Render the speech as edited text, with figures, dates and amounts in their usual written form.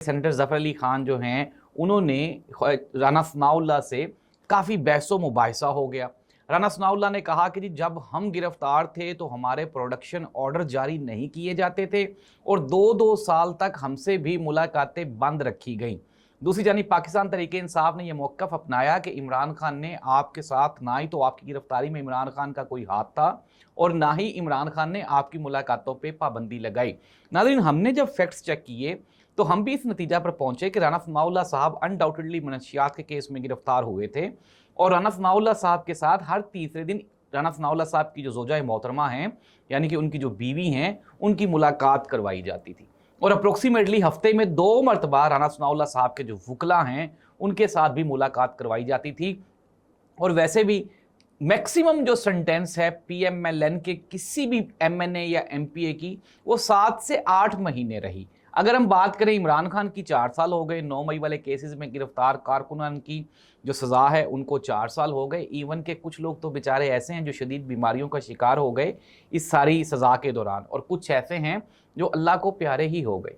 Senator ظفر علی خان جو ہیں انہوں نے رانا ثناء اللہ سے کافی بحث و مباحثہ ہو گیا۔ رانا ثناء اللہ نے کہا کہ جب ہم گرفتار تھے تو ہمارے پروڈکشن آرڈر جاری نہیں کیے جاتے تھے اور دو سال تک ہم سے بھی ملاقاتیں بند رکھی گئیں۔ دوسری جانب پاکستان تحریک انصاف نے یہ موقف اپنایا کہ عمران خان نے آپ کے ساتھ نہ ہی تو آپ کی گرفتاری میں عمران خان کا کوئی ہاتھ تھا اور نہ ہی عمران خان نے آپ کی ملاقاتوں پہ پابندی لگائی۔ ناظرین، ہم نے جب فیکٹس چیک کیے تو ہم بھی اس نتیجہ پر پہنچے کہ رانا ثناء اللہ صاحب انڈاؤٹڈلی منشیات کے کیس میں گرفتار ہوئے تھے اور رانا ثناء اللہ صاحب کے ساتھ ہر تیسرے دن رانا ثناء اللہ صاحب کی جو زوجہ محترمہ ہیں یعنی کہ ان کی جو بیوی ہیں ان کی ملاقات کروائی جاتی تھی، اور اپروکسیمیٹلی ہفتے میں 2 مرتبہ رانا ثناء اللہ صاحب کے جو وکلا ہیں ان کے ساتھ بھی ملاقات کروائی جاتی تھی۔ اور ویسے بھی میکسیمم جو سنٹینس ہے پی ایم ایل این کے کسی بھی ایم این اے یا ایم پی اے کی وہ 7 سے 8 مہینے رہی۔ اگر ہم بات کریں عمران خان کی 4 سال ہو گئے، 9 مئی والے کیسز میں گرفتار کارکنان کی جو سزا ہے ان کو 4 سال ہو گئے، ایون کہ کچھ لوگ تو بیچارے ایسے ہیں جو شدید بیماریوں کا شکار ہو گئے اس ساری سزا کے دوران، اور کچھ ایسے ہیں جو اللہ کو پیارے ہی ہو گئے۔